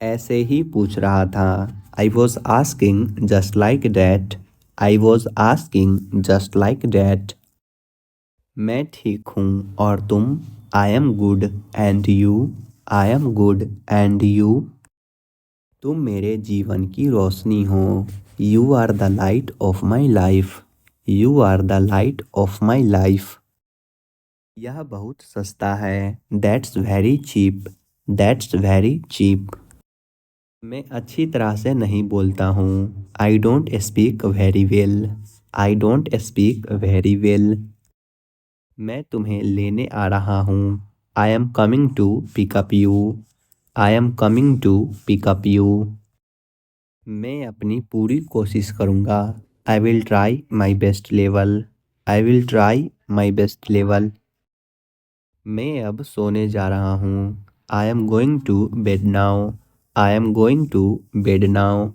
ऐसे ही पूछ रहा था। I was asking just like that. I was asking just like that. मैं ठीक हूँ और तुम? I am good and you? I am good and you? तुम मेरे जीवन की रोशनी हो। You are the light of my life. You are the light of my life. यह बहुत सस्ता है। That's very cheap. That's very cheap. मैं अच्छी तरह से नहीं बोलता हूँ। I don't speak very well. I don't speak very well. मैं तुम्हें लेने आ रहा हूँ। I am coming to pick up you. I am coming to pick up you. मैं अपनी पूरी कोशिश करूँगा। I will try my best level. I will try my best level. मैं अब सोने जा रहा हूँ। I am going to bed now. I am going to bed now.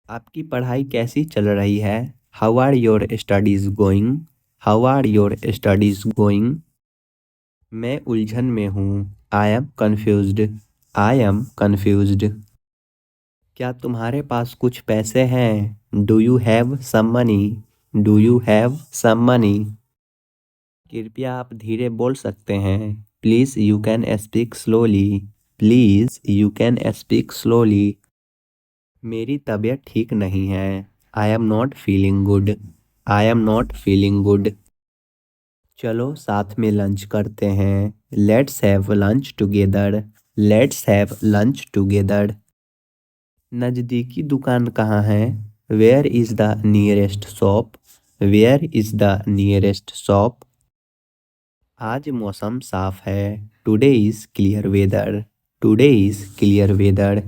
आपकी पढ़ाई कैसी चल रही है? How are your studies going? How are your studies going? मैं उलझन में हूँ। I am confused. I am confused. क्या तुम्हारे पास कुछ पैसे हैं? Do you have some money? Do you have some money? कृपया आप धीरे बोल सकते हैं। Please you can speak slowly. Please you can speak slowly. मेरी तबीयत ठीक नहीं है। I am not feeling good. I am not feeling good. चलो साथ में लंच करते हैं। Let's have lunch together. Let's have lunch together. नज़दीकी दुकान कहाँ है? Where is the nearest shop? Where is the nearest shop? आज मौसम साफ है। Today is clear weather. Today is clear weather.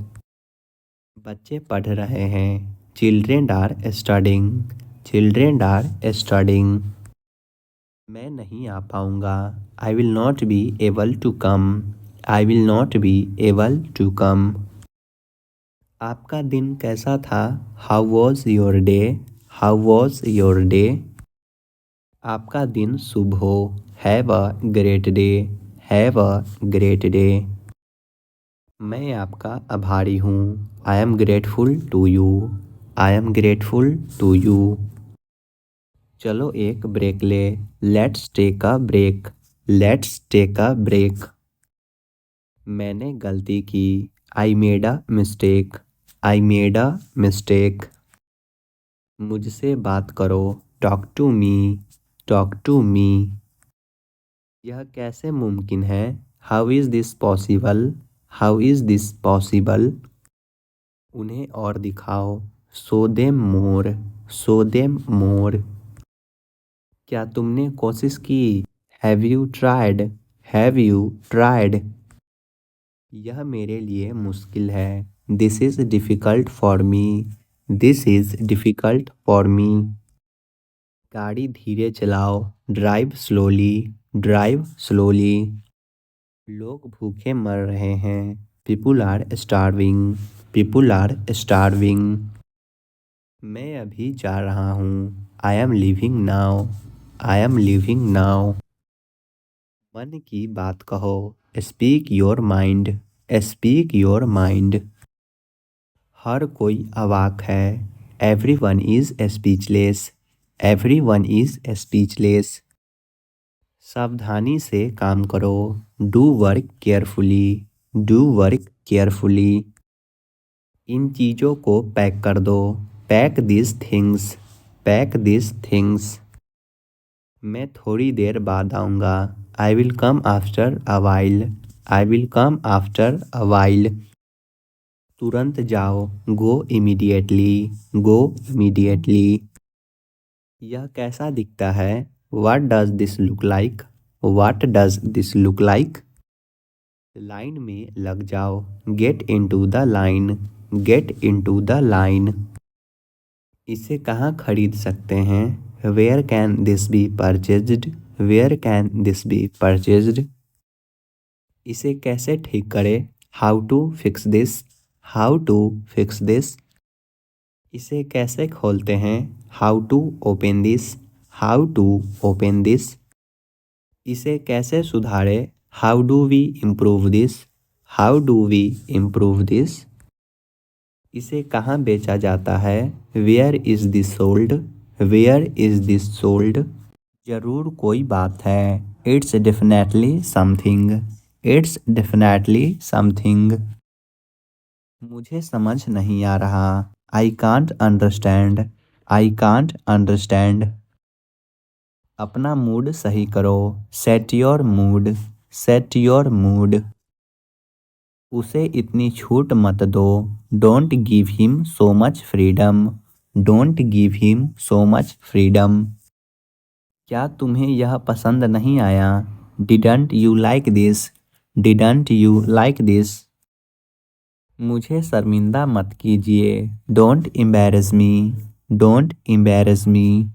बच्चे पढ़ रहे हैं। Children are studying. Children are studying. मैं नहीं आ पाऊँगा। I will not be able to come. I will not be able to come. आपका दिन कैसा था? How was your day? How was your day? आपका दिन शुभ हो। Have a great day. Have a great day. मैं आपका आभारी हूँ। I am grateful to you. I am grateful to you. चलो एक ब्रेक ले। Let's take a break. Let's take a break. मैंने गलती की। I made a mistake. I made a mistake. मुझसे बात करो। Talk to me. Talk to me. यह कैसे मुमकिन है? How is this possible? How is this possible? उन्हें और दिखाओ। Show them more. Show them more. क्या तुमने कोशिश की? Have you tried? Have you tried? यह मेरे लिए मुश्किल है। This is difficult for me. This is difficult for me. गाड़ी धीरे चलाओ। Drive slowly. Drive slowly. लोग भूखे मर रहे हैं। People are starving. People are starving. मैं अभी जा रहा हूँ। I am leaving now. I am leaving now. मन की बात कहो। Speak your mind. Speak your mind. हर कोई अवाक है। Everyone is speechless. Everyone is speechless. सावधानी से काम करो। Do work carefully. Do work carefully. इन चीज़ों को पैक कर दो। Pack this things. Pack this things. मैं थोड़ी देर बाद आऊँगा। I will come after a while. I will come after a while. तुरंत जाओ। Go immediately. Go immediately. यह कैसा दिखता है? What does this look like? What does this look like? Line में लग जाओ। Get into the line. Get into the line. इसे कहाँ खरीद सकते हैं? Where can this be purchased? Where can this be purchased? इसे कैसे ठीक करें? How to fix this? How to fix this? इसे कैसे खोलते हैं? How to open this. How to open this. इसे कैसे सुधारें? How do we improve this. How do we improve this? इसे कहाँ बेचा जाता है? Where is this sold? Where is this sold? जरूर कोई बात है। It's definitely something. It's definitely something. मुझे समझ नहीं आ रहा। I can't understand. I can't understand. अपना मूड सही करो। Set your mood. Set your mood. उसे इतनी छूट मत दो। Don't give him so much freedom. Don't give him so much freedom. क्या तुम्हें यह पसंद नहीं आया? Didn't you like this? Didn't you like this? मुझे शर्मिंदा मत कीजिए। डोंट एम्बैरेस मी। डोंट एम्बैरेस मी।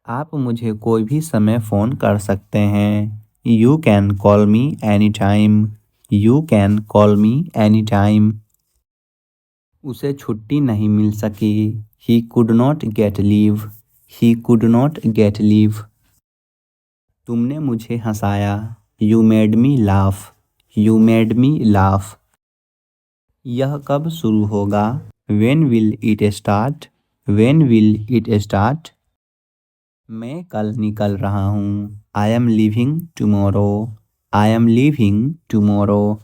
आप मुझे कोई भी समय फ़ोन कर सकते हैं। You can call me any time. You can call me any time. उसे छुट्टी नहीं मिल सकी। He could not get leave. He could not get leave. तुमने मुझे हंसाया। You made me laugh. You made me laugh. यह कब शुरू होगा? When will it start? When will it start? मैं कल निकल रहा हूँ। I am leaving tomorrow. I am leaving tomorrow.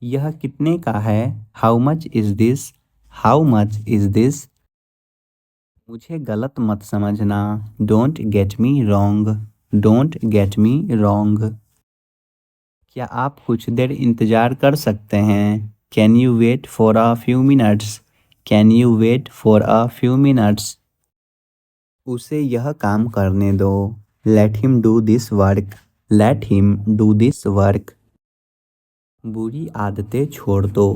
यह कितने का है? How much is this? How much is this? मुझे गलत मत समझना। Don't get me wrong. Don't get me wrong. क्या आप कुछ देर इंतज़ार कर सकते हैं? Can you wait for a few minutes? Can you wait for a few minutes? उसे यह काम करने दो। Let him do this work. Let him do this work. बुरी आदतें छोड़ दो।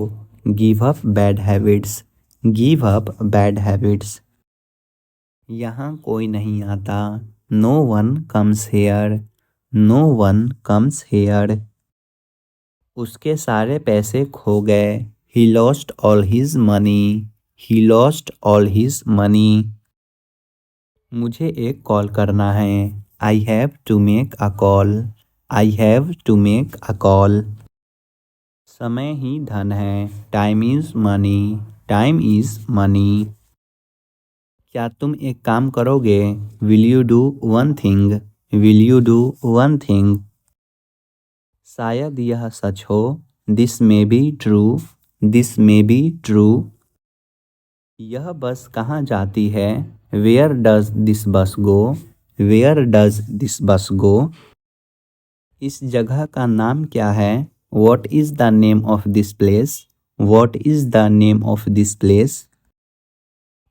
Give up bad habits. Give up bad habits. यहाँ कोई नहीं आता। No one comes here. No one comes here. उसके सारे पैसे खो गए। He lost all his money. He lost all his money. मुझे एक कॉल करना है। I have to make a call. I have to make a call. समय ही धन है। Time is money. Time is money. क्या तुम एक काम करोगे? Will you do one thing? Will you do one thing? शायद यह सच हो। This may be true. This may be true. यह बस कहाँ जाती है? वेयर डज दिस बस गो? वेयर डज दिस बस गो? इस जगह का नाम क्या है? What is the name of this place? What is the name of this place?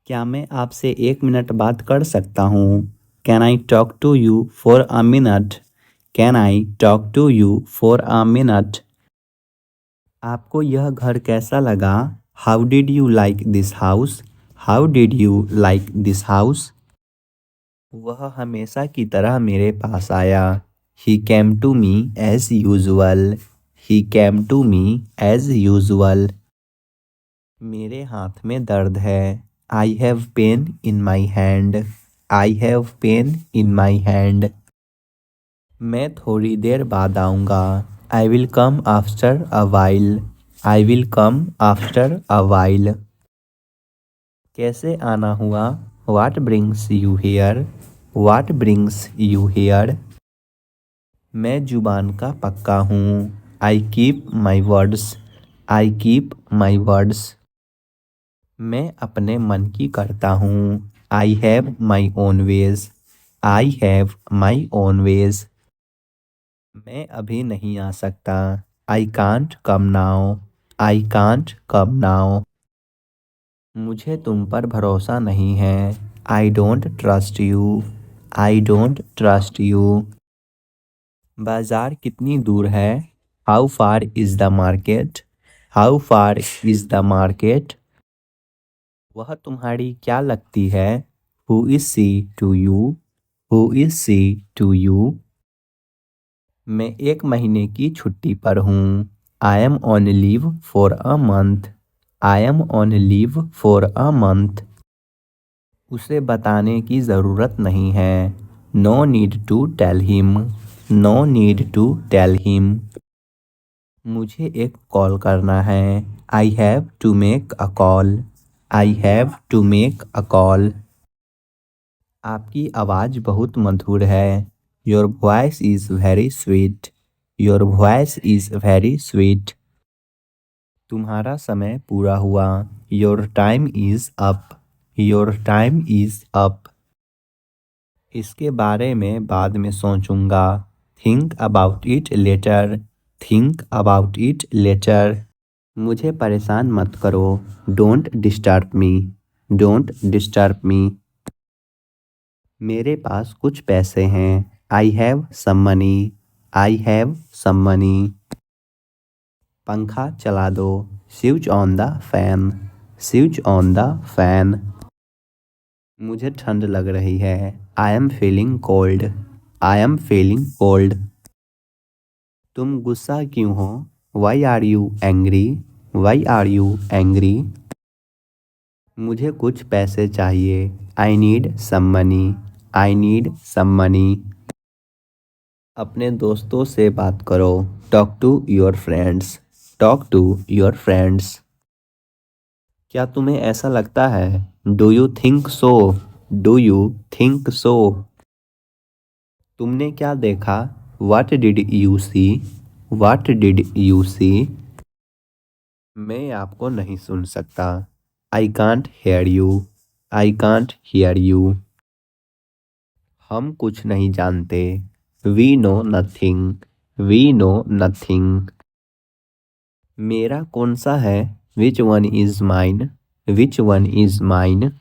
क्या मैं आपसे 1 मिनट बात कर सकता हूँ? Can I talk to you for a minute? Can I talk to you for a minute? आपको यह घर कैसा लगा? How did you like this house? How did you like this house? वह हमेशा की तरह मेरे पास आया। He came to me as usual. He came to me as usual. मेरे हाथ में दर्द है। I have pain in my hand. I have pain in my hand. मैं थोड़ी देर बाद आऊँगा। I will come after a while. I will come after a while. कैसे आना हुआ? What brings you here? What brings you here? मैं जुबान का पक्का हूँ। I keep my words. I keep my words. मैं अपने मन की करता हूँ। I have my own ways. I have my own ways. मैं अभी नहीं आ सकता। I can't come now. I can't come now. मुझे तुम पर भरोसा नहीं है। I don't trust you. I don't trust you. बाजार कितनी दूर है? How far is the market? How far is the market? वह तुम्हारी क्या लगती है? Who is she to you? Who is she to you? मैं 1 महीने की छुट्टी पर हूँ। I am on leave for a month. I am on leave for a month. उसे बताने की ज़रूरत नहीं है। No need to tell him. No need to tell him. मुझे एक कॉल करना है। I have to make a call. I have to make a call. आपकी आवाज़ बहुत मधुर है। Your voice is very sweet. Your voice is very sweet. तुम्हारा समय पूरा हुआ। Your time is up. Your time is up. इसके बारे में बाद में सोचूंगा। Think about it later. Think about it later. मुझे परेशान मत करो। Don't disturb me. Don't disturb me. मेरे पास कुछ पैसे हैं। I have some money. I have some money. पंखा चला दो। Switch on the fan. Switch on the fan. मुझे ठंड लग रही है। I am feeling cold. I am feeling cold. तुम गुस्सा क्यों हो? Why are you angry? Why are you angry? मुझे कुछ पैसे चाहिए। I need some money. I need some money. अपने दोस्तों से बात करो। Talk to your friends. Talk to your friends. क्या तुम्हें ऐसा लगता है? Do you think so? Do you think so? तुमने क्या देखा? What did you see? What did you see? मैं आपको नहीं सुन सकता। I can't hear you. I can't hear you. हम कुछ नहीं जानते। We know nothing. We know nothing. मेरा कौन सा है? Which one is mine? Which one is mine?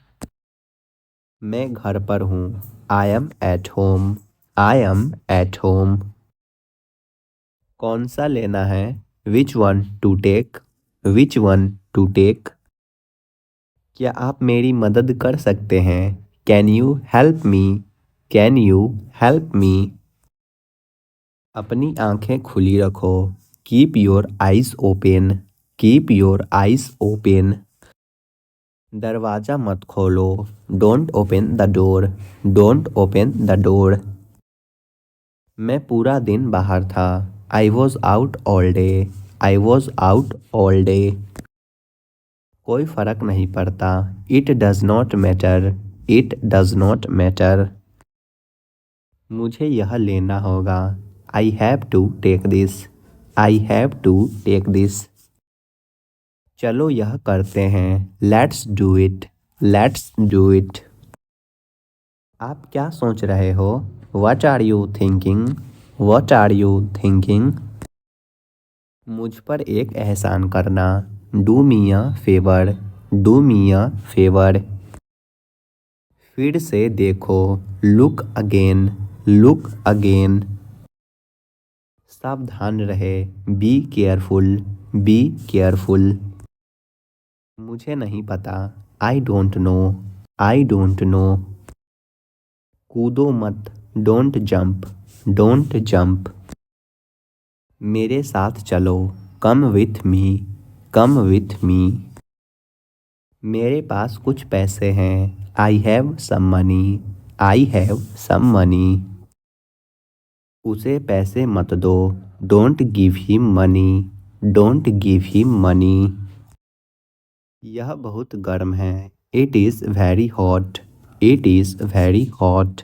मैं घर पर हूँ। I am at home. I am at home. कौन सा लेना है? Which one to take? Which one to take? क्या आप मेरी मदद कर सकते हैं? Can you help me? Can you help me? अपनी आंखें खुली रखो। Keep your eyes open. Keep your eyes open. दरवाज़ा मत खोलो। Don't open the door. Don't open the door. मैं पूरा दिन बाहर था। I was out all day. I was out all day. कोई फर्क नहीं पड़ता। It does not matter. It does not matter. मुझे यह लेना होगा। I have to take this. I have to take this. चलो यह करते हैं। Let's do it. Let's do it. आप क्या सोच रहे हो? What are you thinking? What are you thinking? मुझ पर एक एहसान करना। Do me a favor. Do me a favor. फिर से देखो। Look again. Look again. सावधान रहे। Be careful. Be careful. मुझे नहीं पता। I don't know. I don't know. कूदो मत। Don't jump. Don't jump. मेरे साथ चलो। Come with me. Come with me. मेरे पास कुछ पैसे हैं। I have some money. I have some money. उसे पैसे मत दो। Don't give him money. Don't give him money. यह बहुत गर्म है। It is very hot. It is very hot.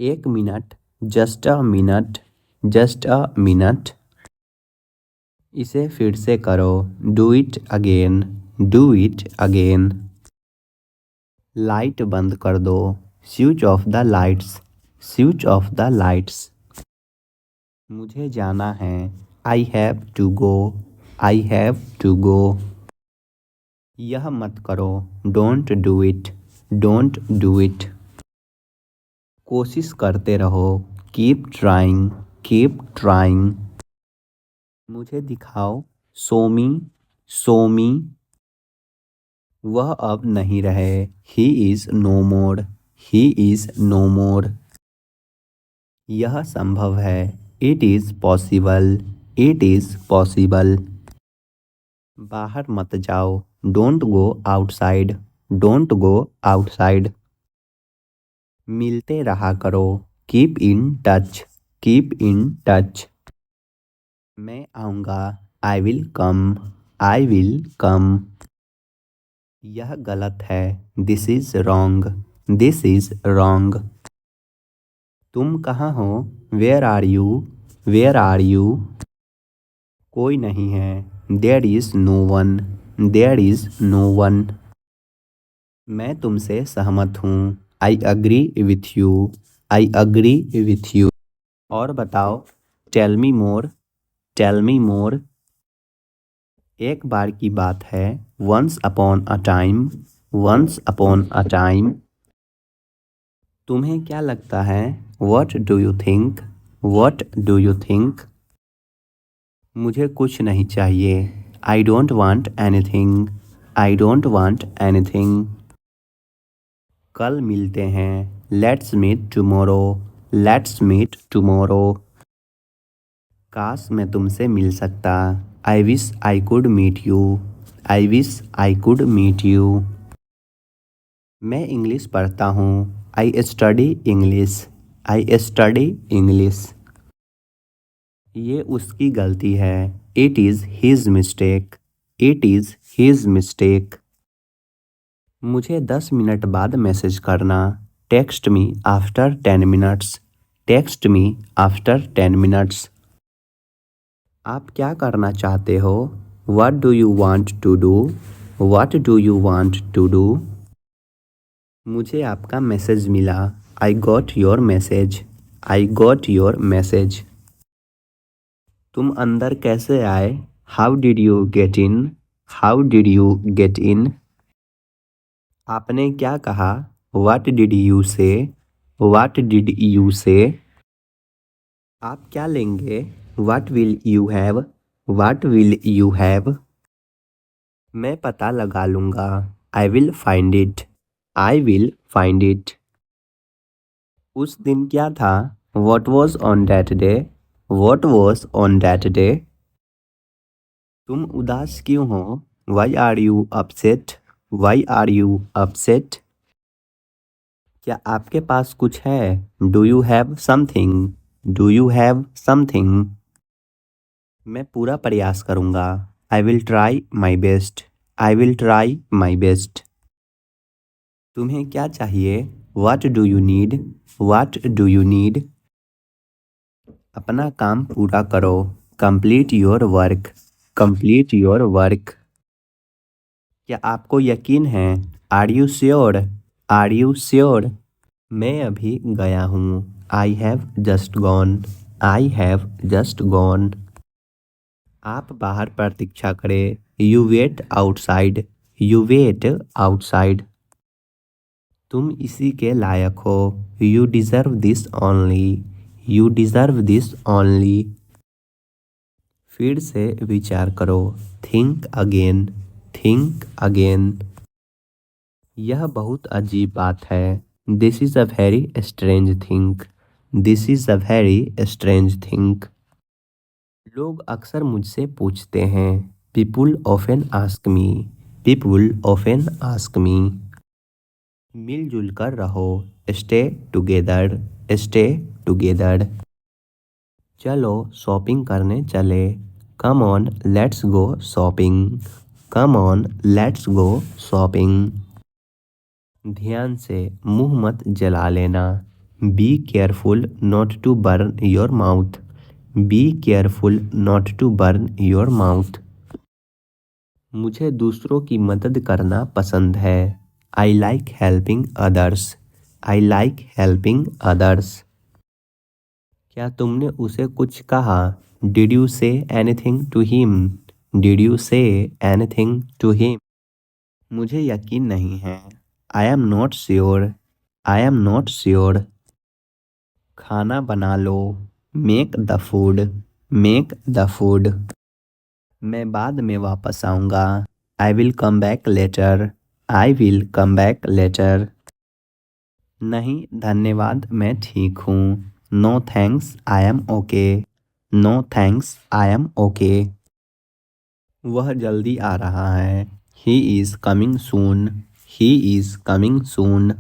एक minute. Just a minute. Just a minute. इसे फिर से करो। Do it again. Do it again. Light बंद कर दो। Switch off the lights. Switch off the lights. मुझे जाना है। I have to go. I have to go. यह मत करो। Don't do it. Don't do it. कोशिश करते रहो। Keep trying. Keep trying. मुझे दिखाओ। Show me. Show me. वह अब नहीं रहे। He is no more. He is no more. यह संभव है। It is possible. It is possible. बाहर मत जाओ। Don't go outside. Don't go outside. मिलते रहा करो। Keep in touch. Keep in touch. मैं आऊँगा, I will come, I will come. यह गलत है, this is wrong, this is wrong. तुम कहाँ हो, where are you, where are you. कोई नहीं है, there is no one, there is no one. मैं तुमसे सहमत हूँ, I agree with you, I agree with you. और बताओ, टेल मी मोर, टेल मी मोर। एक बार की बात है, once upon a time, once upon a time. तुम्हें क्या लगता है, what do you think, what do you think. मुझे कुछ नहीं चाहिए, I don't want anything, I don't want anything. कल मिलते हैं, let's meet tomorrow, let's meet tomorrow. काश मैं तुमसे मिल सकता, I wish I could meet you, I wish I could meet you. मैं इंग्लिश पढ़ता हूँ, I study English, I study English. ये उसकी गलती है, it is his mistake, it is his mistake. मुझे 10 मिनट बाद मैसेज करना, text me after 10 minutes, text me after 10 minutes. आप क्या करना चाहते हो, what do you want to do, what do you want to do. मुझे आपका मैसेज मिला, I got your message, I got your message. तुम अंदर कैसे आए, how did you get in, how did you get in. आपने क्या कहा, what did you say, what did you say. आप क्या लेंगे, what will you have, what will you have. मैं पता लगा लूँगा, I will find it, I will find it. उस दिन क्या था, what was on that day, what was on that day. तुम उदास क्यों हो, why are you upset, why are you upset. क्या आपके पास कुछ है, do you have something, do you have something. मैं पूरा प्रयास करूँगा, I will try my best, I will try my best. तुम्हें क्या चाहिए, what do you need, what do you need. अपना काम पूरा करो, complete your work, complete your work. क्या आपको यकीन है, are you sure, are you sure. मैं अभी गया हूँ, I have just gone, I have just gone. आप बाहर प्रतीक्षा करें, you wait outside, you wait outside. तुम इसी के लायक हो, you deserve this only, you deserve this only. फिर से विचार करो, थिंक अगेन, थिंक अगेन। यह बहुत अजीब बात है, this is a very strange think, this is a very strange think. लोग अक्सर मुझसे पूछते हैं, people often ask me, people often ask me. मिलजुल कर रहो, स्टे टुगेदर, स्टे टुगेदर। चलो शॉपिंग करने चले, come on let's go shopping, come on let's go shopping. ध्यान से मुंह मत जला लेना, be careful not to burn your mouth, be careful not to burn your mouth. मुझे दूसरों की मदद करना पसंद है, I like helping others, I like helping others. क्या तुमने उसे कुछ कहा, did you say anything to him, did you say anything to him. मुझे यकीन नहीं है, I am not sure, I am not sure. खाना बना लो, make the food, make the food. मैं बाद में वापस आऊँगा, I will come back later, I will come back later. नहीं धन्यवाद, मैं ठीक हूँ, no thanks I am okay, no thanks I am okay. वह जल्दी आ रहा है, he is coming soon, he is coming soon.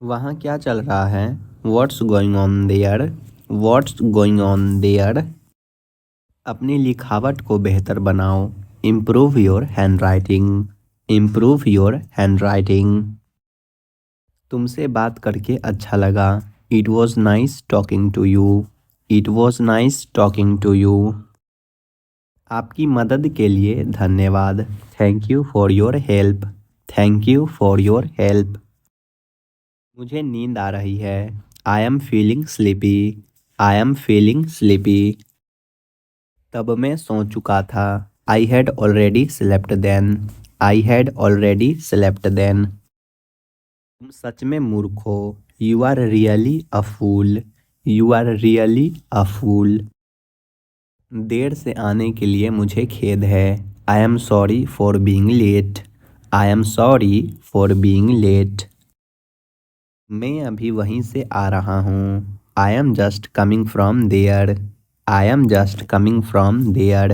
वहाँ क्या चल रहा है, what's going on there, what's going on there. अपनी लिखावट को बेहतर बनाओ। Improve your handwriting. Improve your handwriting. तुमसे बात करके अच्छा लगा। It was nice talking to you. It was nice talking to you. आपकी मदद के लिए धन्यवाद। Thank you for your help. Thank you for your help. मुझे नींद आ रही है। I am feeling sleepy. I am feeling sleepy. तब मैं सो चुका था। I had already slept then. I had already slept then. तुम सच में मूर्ख हो। You are really a fool. You are really a fool. देर से आने के लिए मुझे खेद है। I am sorry for being late. I am sorry for being late. मैं अभी वहीं से आ रहा हूँ। I am just coming from there. I am just coming from there.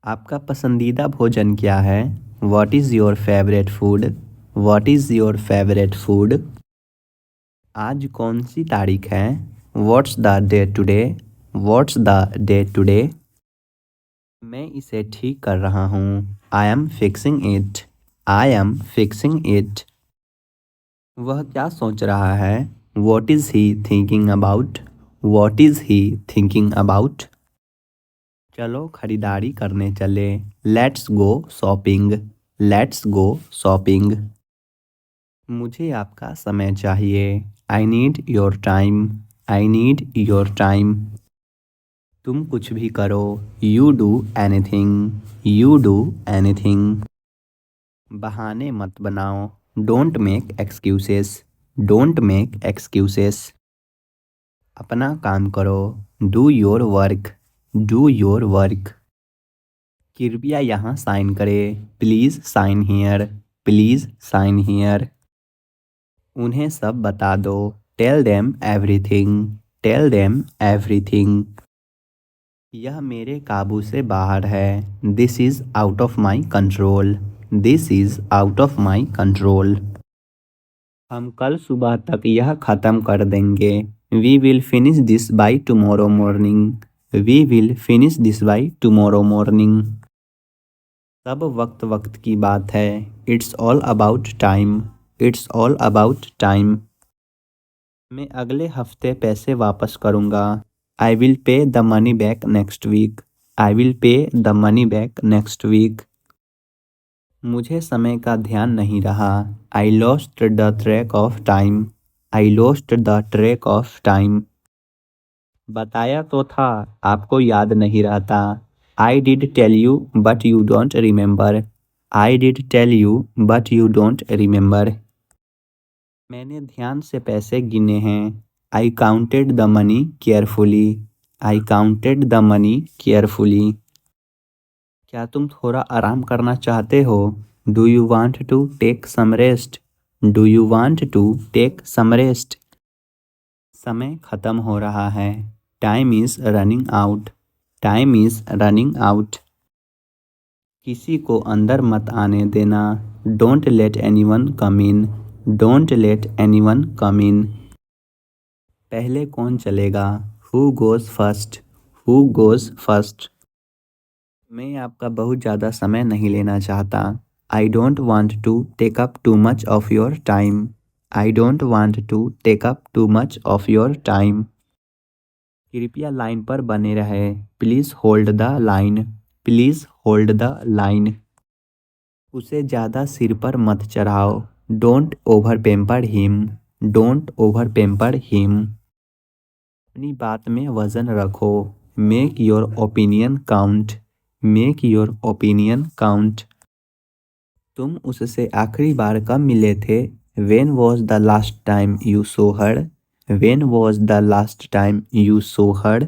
आपका पसंदीदा भोजन क्या है? What is your favourite food? What is your favourite food? आज कौन सी तारीख है? What's the day today? What's the day today? मैं इसे ठीक कर रहा हूँ। I am fixing it. I am fixing it. वह क्या सोच रहा है? What is he thinking about? What is he thinking about? चलो खरीदारी करने चले। Let's go shopping. Let's go shopping. मुझे आपका समय चाहिए। I need your time. I need your time. तुम कुछ भी करो। You do anything. You do anything. बहाने मत बनाओ। Don't make excuses. Don't make excuses. अपना काम करो। Do your work. Do your work. कृपया यहाँ साइन करें। Please sign here. Please sign here. उन्हें सब बता दो। Tell them everything. Tell them everything. यह मेरे काबू से बाहर है। This is out of my control. This is out of my control. हम कल सुबह तक यह ख़त्म कर देंगे। We will finish this by tomorrow morning. We will finish this by tomorrow morning. सब वक्त वक्त की बात है। It's all about time. It's all about time. मैं अगले हफ्ते पैसे वापस करूँगा। I will pay the money back next week. I will pay the money back next week. मुझे समय का ध्यान नहीं रहा। I lost the track of time. I lost the track of time. बताया तो था, आपको याद नहीं रहता। I did tell you but you don't remember. I did tell you but you don't remember. मैंने ध्यान से पैसे गिने हैं। I counted the money carefully. I counted the money carefully. क्या तुम थोड़ा आराम करना चाहते हो? Do you want to take some rest? Do you want to take some rest? समय खत्म हो रहा है। Time is running out. Time is running out. किसी को अंदर मत आने देना। Don't let anyone come in. Don't let anyone come in. पहले कौन चलेगा? Who goes first? Who goes first? मैं आपका बहुत ज़्यादा समय नहीं लेना चाहता। I don't want to take up too much of your time. I don't want to take up too much of your time. कृपया लाइन पर बने रहे। Please hold the line. Please hold the line. उसे ज़्यादा सिर पर मत चढ़ाओ। Don't over pamper him. Don't over pamper him. अपनी बात में वजन रखो। Make your opinion count. Make your opinion count. तुम उससे आखिरी बार कब मिले थे? When was the last time you saw her? When was the last time you saw her?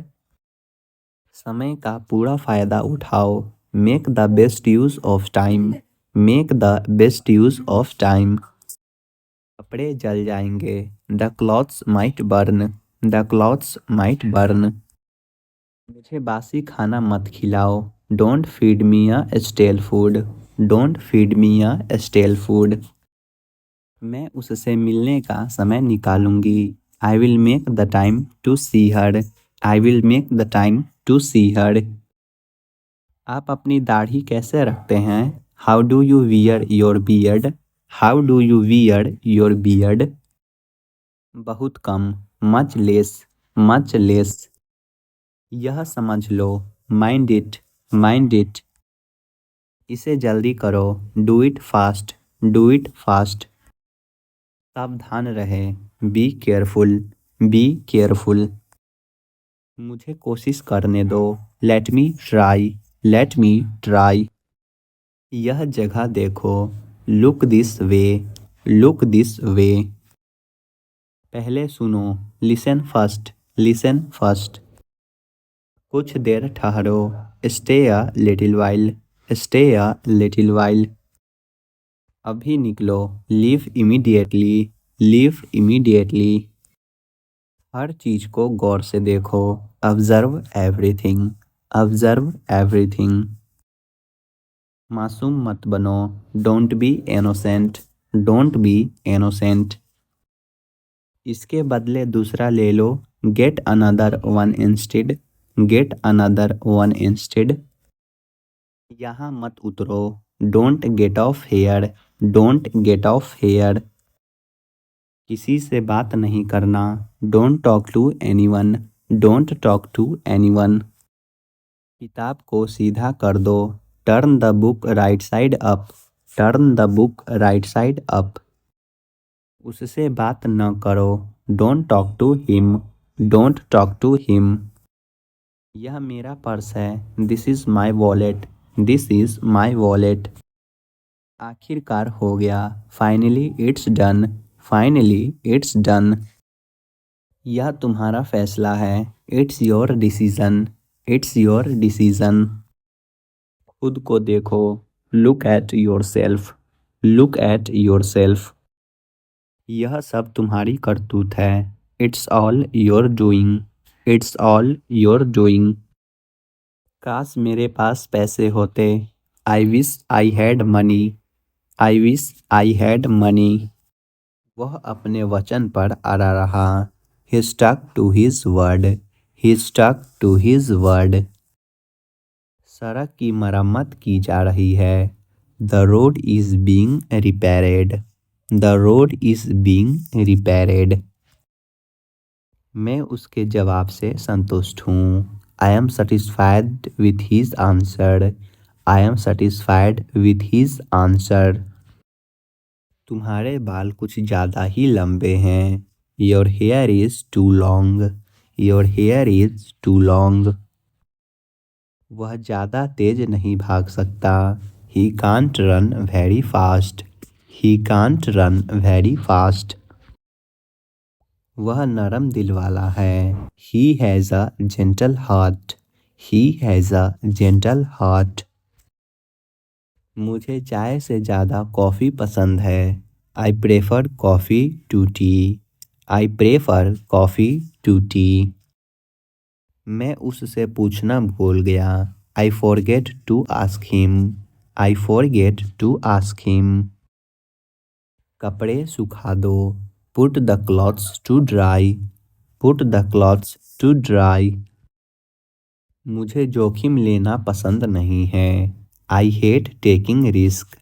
समय का पूरा फायदा उठाओ। Make the best use of time. Make the best use of time. कपड़े जल जाएंगे। The clothes might burn. The clothes might burn. मुझे बासी खाना मत खिलाओ। Don't feed me a stale food. Don't feed me a stale food. मैं उससे मिलने का समय निकालूंगी। I will make the time to see her. I will make the time to see her. आप अपनी दाढ़ी कैसे रखते हैं? How do you wear your beard? How do you wear your beard? बहुत कम, much less, much less. यह समझ लो, mind it, mind it. इसे जल्दी करो, do it fast, do it fast. सावधान रहे, be careful, be careful. मुझे कोशिश करने दो, let me try, let me try. यह जगह देखो, look this way, look this way. पहले सुनो, listen first, listen first. कुछ देर ठहरो, stay a little while, stay a little while. अभी निकलो, leave immediately, leave immediately. हर चीज को गौर से देखो, observe everything, observe everything. मासूम मत बनो, don't be innocent, don't be innocent. इसके बदले दूसरा ले लो, get another one instead, get another one instead. यहाँ मत उतरो, don't get off here, don't get off here. किसी से बात नहीं करना, don't talk to anyone, don't talk to anyone. किताब को सीधा कर दो, turn the book right side up, turn the book right side up. उससे बात न करो, don't talk to him, don't talk to him. यह मेरा पर्स है, this is my wallet, this is my wallet. आखिरकार हो गया, finally it's done, finally it's done. यह तुम्हारा फैसला है, it's your decision, it's your decision. खुद को देखो, look at yourself, look at yourself. यह सब तुम्हारी करतूत है, it's all your doing, it's all your doing. काश मेरे पास पैसे होते, I wish I had money, I wish I had money. वह अपने वचन पर अड़ा रहा, he stuck to his word, he stuck to his word. सड़क की मरम्मत की जा रही है, the road is being repaired, the road is being repaired. मैं उसके जवाब से संतुष्ट हूँ, I am satisfied with his answer, I am satisfied with his answer. तुम्हारे बाल कुछ ज़्यादा ही लंबे हैं, your hair is too long, your hair is too long. वह ज़्यादा तेज नहीं भाग सकता, he can't run very fast, he can't run very fast. वह नरम दिल वाला है, he has a gentle heart, he has a gentle heart. मुझे चाय से ज़्यादा कॉफ़ी पसंद है, I prefer coffee to tea, I prefer coffee to tea. मैं उससे पूछना भूल गया, I forget to ask him, I forget to ask him. कपड़े सुखा दो, put the clothes to dry, put the clothes to dry. मुझे जोखिम लेना पसंद नहीं है, I hate taking risk,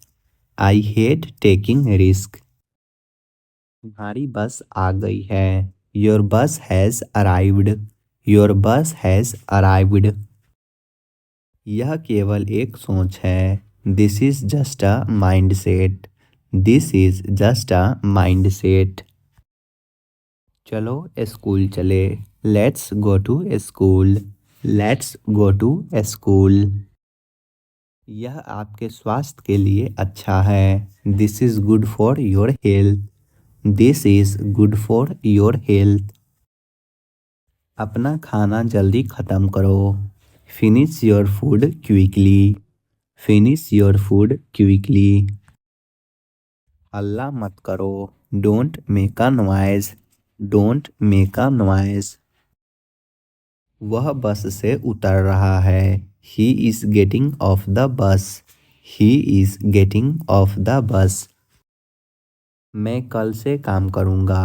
I hate taking risk. तुम्हारी बस आ गई है, your bus has arrived, your bus has arrived. यह केवल एक सोच है, this is just a mindset, this is just a mindset. चलो स्कूल चले, let's go to school, let's go to school. यह आपके स्वास्थ्य के लिए अच्छा है, this is good for your health, this is good for your health. अपना खाना जल्दी ख़त्म करो, finish your food quickly, finish your food quickly. हल्ला मत करो, don't make a noise, don't make a noise. वह बस से उतर रहा है, he is getting off the bus, he is getting off the bus. मैं कल से काम करूँगा,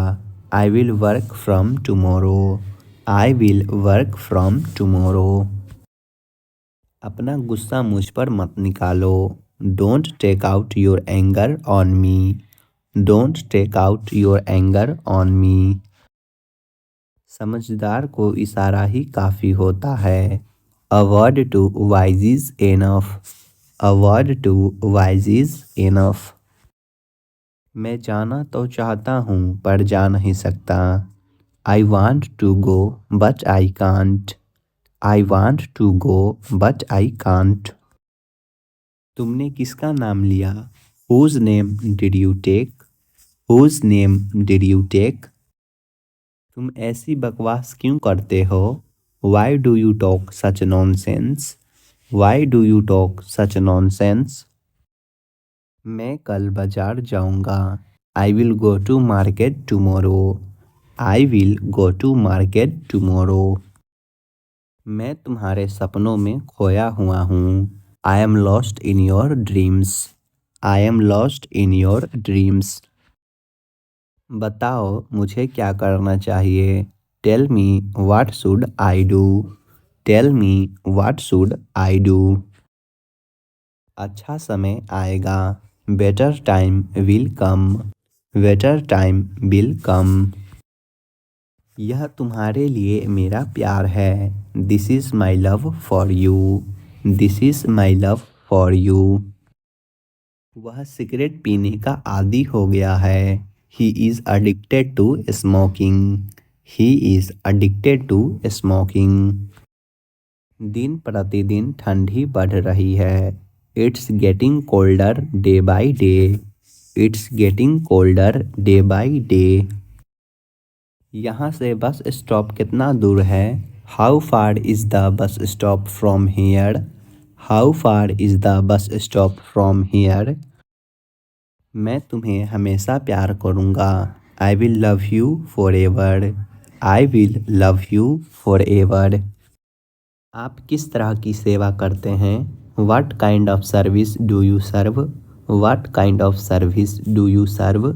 I will work from tomorrow, I will work from tomorrow. अपना गुस्सा मुझ पर मत निकालो। Don't take out your anger on me. Don't take out your anger on me. समझदार को इशारा ही काफ़ी होता है। A word to wise is enough. A word to wise is enough. मैं जाना तो चाहता हूँ पर जा नहीं सकता। I want to go but I can't. I want to go but I can't. तुमने किसका नाम लिया? Whose name did you take? Whose name did you take? तुम ऐसी बकवास क्यों करते हो? Why do you talk such nonsense? Why do you talk such nonsense? मैं कल बाजार जाऊंगा। I will go to market tomorrow. I will go to market tomorrow. मैं तुम्हारे सपनों में खोया हुआ हूँ। I am lost in your dreams. I am lost in your dreams. बताओ मुझे क्या करना चाहिए? Tell me what should I do? Tell me what should I do? अच्छा समय आएगा। Better time will come. Better time will come. यह तुम्हारे लिए मेरा प्यार है। This is my love for you. This is my love for you. वह सिगरेट पीने का आदी हो गया है। He is addicted to smoking. He is addicted to smoking. दिन प्रतिदिन ठंडी बढ़ रही है। It's getting colder day by day. It's getting colder day by day. यहाँ से बस स्टॉप कितना दूर है? How far is the bus stop from here? How far is the bus stop from here? मैं तुम्हें हमेशा प्यार करूँगा। I will love you forever. I will love you forever. आप किस तरह की सेवा करते हैं? What kind of service do you serve? What kind of service do you serve?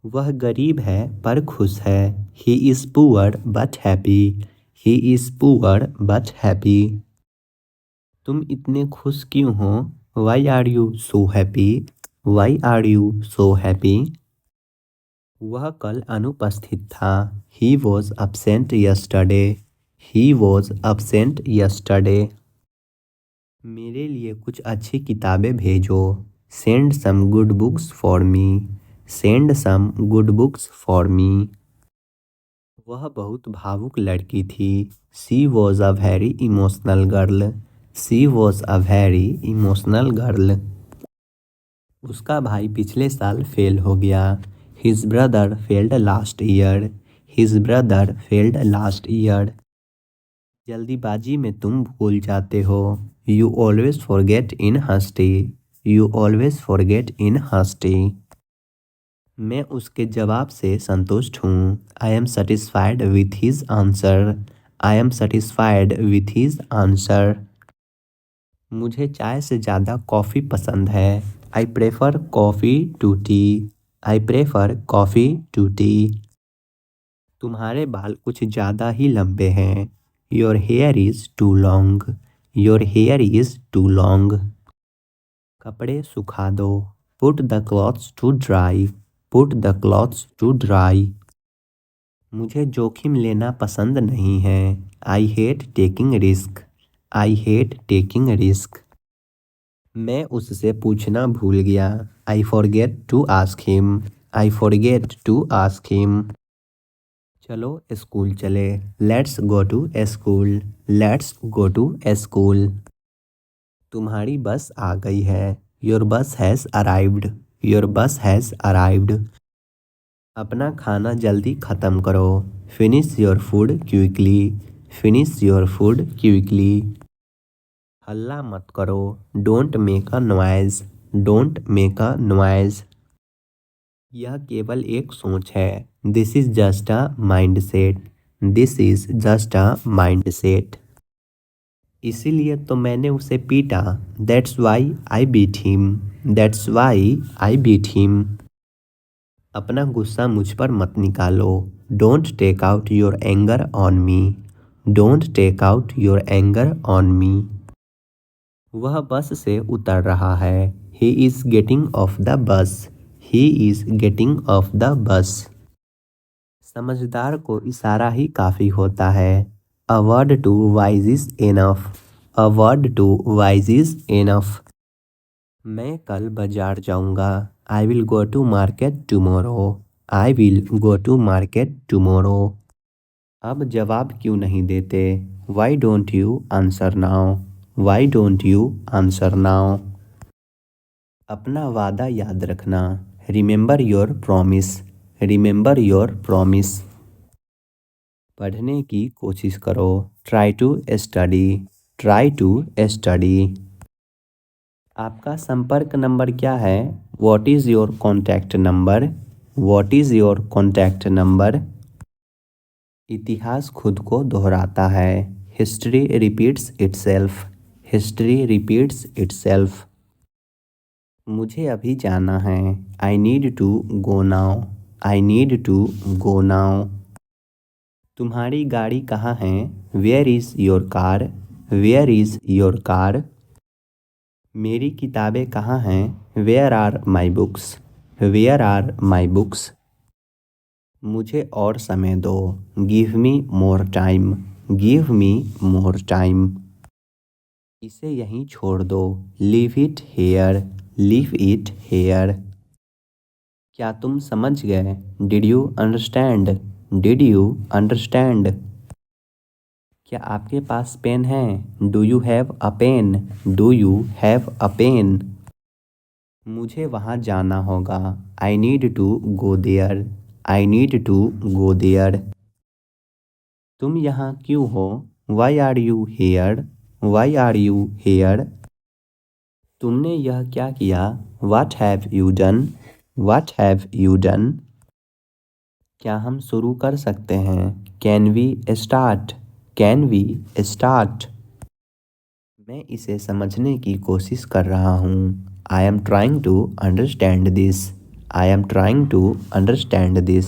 वह गरीब है पर खुश है। He is poor but happy. He is poor but happy. तुम इतने खुश क्यों हो? Why are you so happy? Why are you so happy? वह कल अनुपस्थित था। He was absent yesterday। He was absent yesterday। मेरे लिए कुछ अच्छी किताबें भेजो। Send some good books for me. Send some good books for me. वह बहुत भावुक लड़की थी। She was a very emotional girl. She was a very emotional girl. उसका भाई पिछले साल फेल हो गया। His brother failed last year. His brother failed last year. जल्दीबाजी में तुम भूल जाते हो। You always forget in hasty. You always forget in hasty. मैं उसके जवाब से संतुष्ट हूँ। I am satisfied with his answer. I am satisfied with his answer. मुझे चाय से ज़्यादा कॉफ़ी पसंद है। I prefer coffee to tea. I prefer coffee to tea. तुम्हारे बाल कुछ ज़्यादा ही लंबे हैं। Your hair is too long. Your hair is too long. कपड़े सुखा दो। Put the clothes to dry. Put the clothes to dry. मुझे जोखिम लेना पसंद नहीं है। I hate taking risk. I hate taking risk. मैं उससे पूछना भूल गया। I forget to ask him. I forget to ask him. चलो स्कूल चले। Let's go to school. Let's go to school. तुम्हारी बस आ गई है। Your bus has arrived. Your bus has arrived. अपना खाना जल्दी ख़त्म करो। Finish your food quickly. Finish your food quickly. हल्ला मत करो। Don't make a noise. Don't make a noise. यह केवल एक सोच है। This is just a mind set. This is just a mind set. इसीलिए तो मैंने उसे पीटा। That's why I beat him. That's why I beat him. अपना गुस्सा मुझ पर मत निकालो। Don't take out your anger on me. Don't take out your anger on me. वह बस से उतर रहा है। He is getting off the bus. He is getting off the bus. समझदार को इशारा ही काफ़ी होता है। A word to wise is enough. A word to wise is enough. मैं कल बाजार जाऊंगा। I will go to market tomorrow. I will go to market tomorrow. अब जवाब क्यों नहीं देते? Why don't you answer now. Why don't you answer now. अपना वादा याद रखना। Remember your promise. Remember your promise. पढ़ने की कोशिश करो। Try to study. Try to study. आपका संपर्क नंबर क्या है? What is your contact number? What is your contact number? इतिहास खुद को दोहराता है। History repeats itself. History repeats itself. मुझे अभी जाना है। I need to go now. I need to go now. तुम्हारी गाड़ी कहाँ है? Where is your car? Where is your car? मेरी किताबें कहाँ हैं? Where are my books? Where are my books? मुझे और समय दो। Give me more time. Give me more time. इसे यहीं छोड़ दो। Leave it here. Leave it here. क्या तुम समझ गए? Did you understand? Did you understand? क्या आपके पास पेन है? Do you have a pen? Do you have a pen? मुझे वहाँ जाना होगा। I need to go there. I need to go there. तुम यहाँ क्यों हो? Why are you here? Why are you here? तुमने यह क्या किया? What have you done? What have you done? क्या हम शुरू कर सकते हैं? Can we start? Can we start? मैं इसे समझने की कोशिश कर रहा हूँ। I am trying to understand this. I am trying to understand this.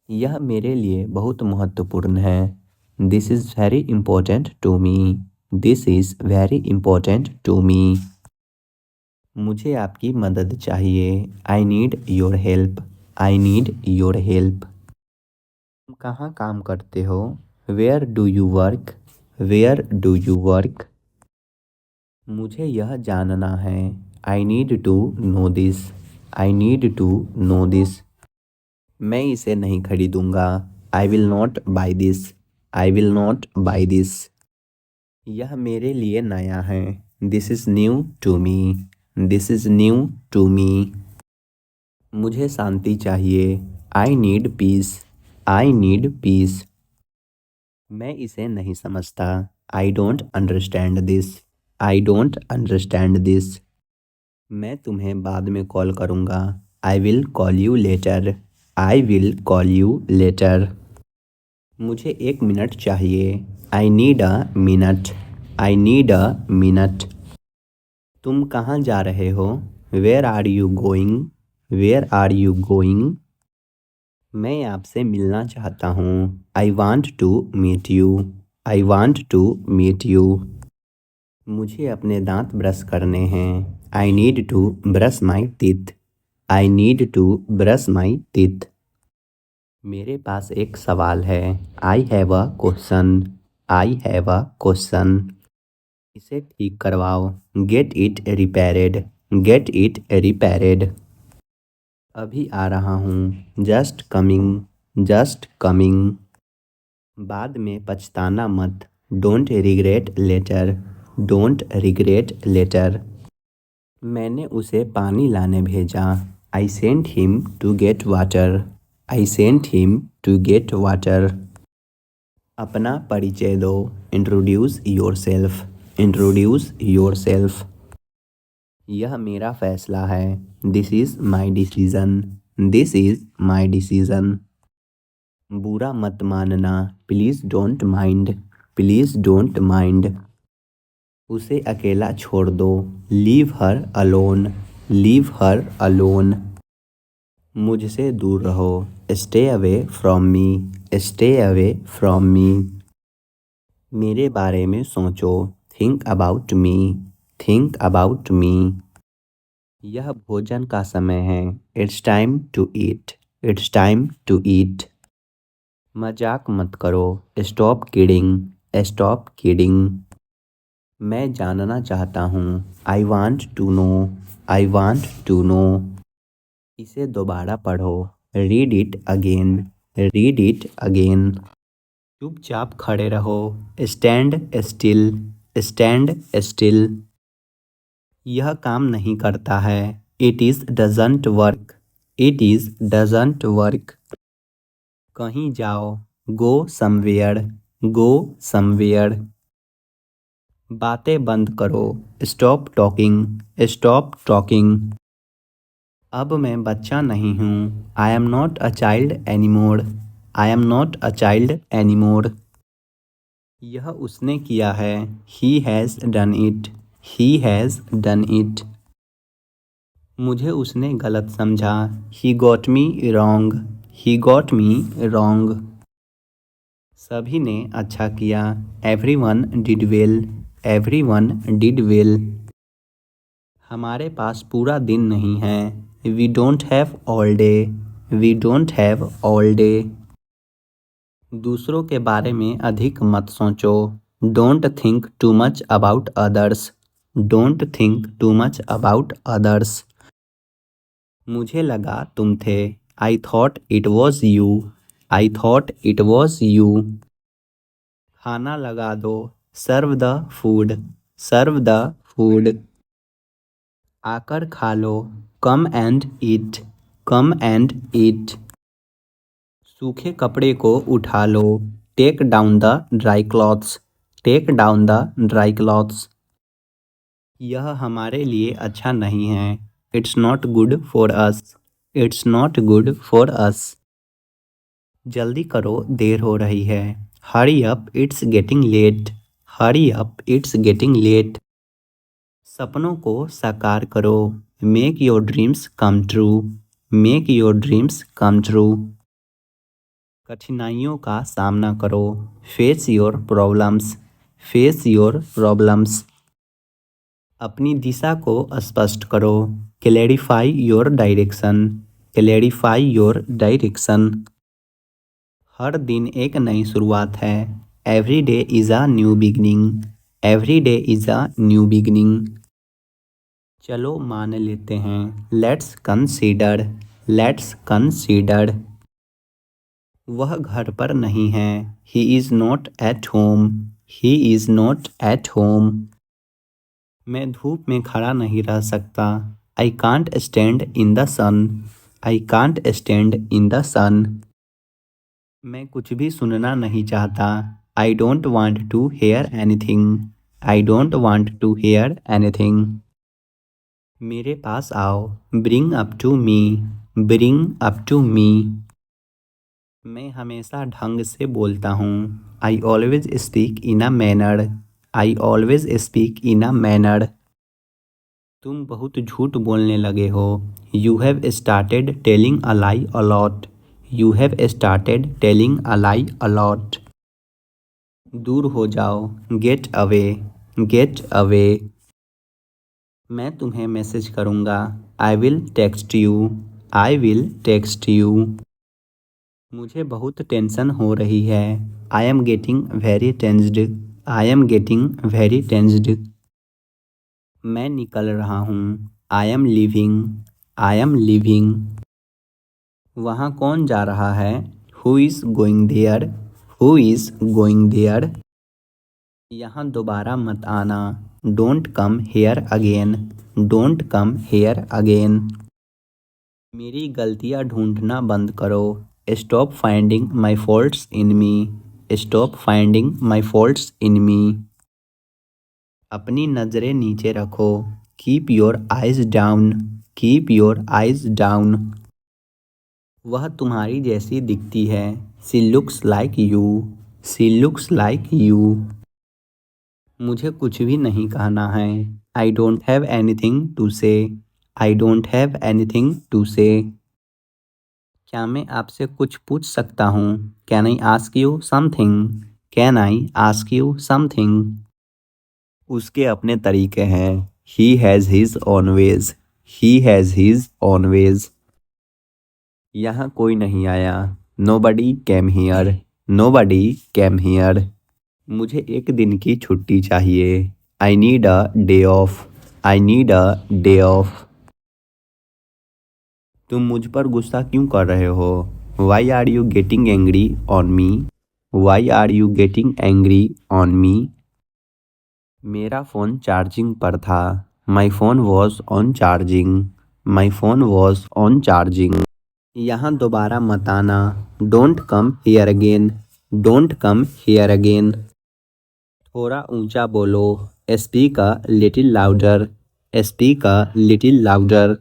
यह मेरे लिए बहुत महत्वपूर्ण है। This is very important to me. This is very important to me. मुझे आपकी मदद चाहिए। I need your help. I need your help. तुम कहाँ काम करते हो? Where do you work? Where do you work? मुझे यह जानना है। I need to know this. I need to know this. मैं इसे नहीं खरीदूंगा। I will not buy this. I will not buy this. यह मेरे लिए नया है। This is new to me. This is new to me. मुझे शांति चाहिए। I need peace. I need peace. मैं इसे नहीं समझता। I don't understand this. I don't understand this. मैं तुम्हें बाद में कॉल करूँगा। I will call you later. I will call you later. मुझे 1 मिनट चाहिए। I need a minute. I need a minute. तुम कहाँ जा रहे हो? Where are you going? Where are you going? मैं आपसे मिलना चाहता हूँ। I want to meet you. I want to meet you. मुझे अपने दांत ब्रश करने हैं। I need to brush my teeth. I need to brush my teeth. मेरे पास एक सवाल है। I have a question. I have a question. इसे ठीक करवाओ। Get it repaired. Get it repaired. अभी आ रहा हूँ। Just coming. Just coming. बाद में पछताना मत। Don't regret later. Don't regret later. मैंने उसे पानी लाने भेजा। I sent him to get water. I sent him to get water. अपना परिचय दो। Introduce yourself. Introduce yourself. यह मेरा फैसला है। This is my decision. This is my decision. बुरा मत मानना। Please don't mind. Please don't mind. उसे अकेला छोड़ दो। Leave her alone. Leave her alone. मुझसे दूर रहो। Stay away from me. Stay away from me. मेरे बारे में सोचो। Think about me, think about me. यह भोजन का समय है। It's time to eat, it's time to eat. मजाक मत करो। Stop kidding, stop kidding. मैं जानना चाहता हूँ। I want to know, I want to know. इसे दोबारा पढ़ो। Read it again, read it again. चुपचाप खड़े रहो। Stand still, stand still. यह काम नहीं करता है। It is doesn't work, it is doesn't work. कहीं जाओ। Go somewhere, go somewhere. बातें बंद करो। Stop talking, stop talking. अब मैं बच्चा नहीं हूँ। I am not a child anymore, I am not a child anymore. यह उसने किया है। He has done it, he has done it. मुझे उसने गलत समझा। He got me wrong, he got me wrong. सभी ने अच्छा किया। Everyone did well, everyone did well. हमारे पास पूरा दिन नहीं है। We don't have all day, we don't have all day. दूसरों के बारे में अधिक मत सोचो। Don't think too much about others, don't think too much about others. मुझे लगा तुम थे। I thought it was you, I thought it was you. खाना लगा दो। Serve the food, serve the food. आकर खा लो। Come and eat, come and eat. सूखे कपड़े को उठा लो। Take down the dry clothes, take down the dry clothes. यह हमारे लिए अच्छा नहीं है। It's not good for us, it's not good for us. जल्दी करो, देर हो रही है। Hurry up, it's getting late, hurry up, it's getting late. सपनों को साकार करो। Make your dreams come true, make your dreams come true. कठिनाइयों का सामना करो। Face your problems, face your problems. अपनी दिशा को स्पष्ट करो। Clarify your direction, clarify your direction. हर दिन एक नई शुरुआत है। Every day is a new beginning, every day is a new beginning. चलो मान लेते हैं। Let's consider, let's consider. वह घर पर नहीं है। He is not at home, he is not at home. मैं धूप में खड़ा नहीं रह सकता। I can't stand in the sun, I can't stand in the sun. मैं कुछ भी सुनना नहीं चाहता। I don't want to hear anything, I don't want to hear anything. मेरे पास आओ। Bring up to me, bring up to me. मैं हमेशा ढंग से बोलता हूँ। I always speak in a manner, I always speak in a manner. तुम बहुत झूठ बोलने लगे हो। You have started telling a lie a lot, you have started telling a lie a lot. दूर हो जाओ। Get away, get away. मैं तुम्हें मैसेज करूँगा। I will text you, I will text you. मुझे बहुत टेंशन हो रही है। I am getting very tensed, I am getting very tensed. मैं निकल रहा हूँ। I am leaving, I am leaving. वहाँ कौन जा रहा है। Who is going there, who is going there. यहाँ दोबारा मत आना। Don't come here again, don't come here again. मेरी गलतियाँ ढूंढना बंद करो। Stop finding my faults in me, stop finding my faults in me. अपनी नज़रें नीचे रखो। Keep your eyes down, keep your eyes down. वह तुम्हारी जैसी दिखती है। She looks like you, she looks like you. मुझे कुछ भी नहीं कहना है। I don't have anything to say, I don't have anything to say. क्या मैं आपसे कुछ पूछ सकता हूँ। Can I ask you something, can I ask you something. उसके अपने तरीके हैं। He has his own ways. He has his own ways. यहाँ कोई नहीं आया। Nobody came here. Nobody came here. मुझे एक दिन की छुट्टी चाहिए। I need a day off. I need a day off. तुम मुझ पर गुस्सा क्यों कर रहे हो? Why are you getting angry on me? Why are you getting angry on मी? मेरा फ़ोन चार्जिंग पर था। My phone was on charging. My phone was on charging. यहाँ दोबारा मत आना। Don't come here again. Don't come here again. थोड़ा ऊंचा बोलो। Speak a little louder. Speak a little louder.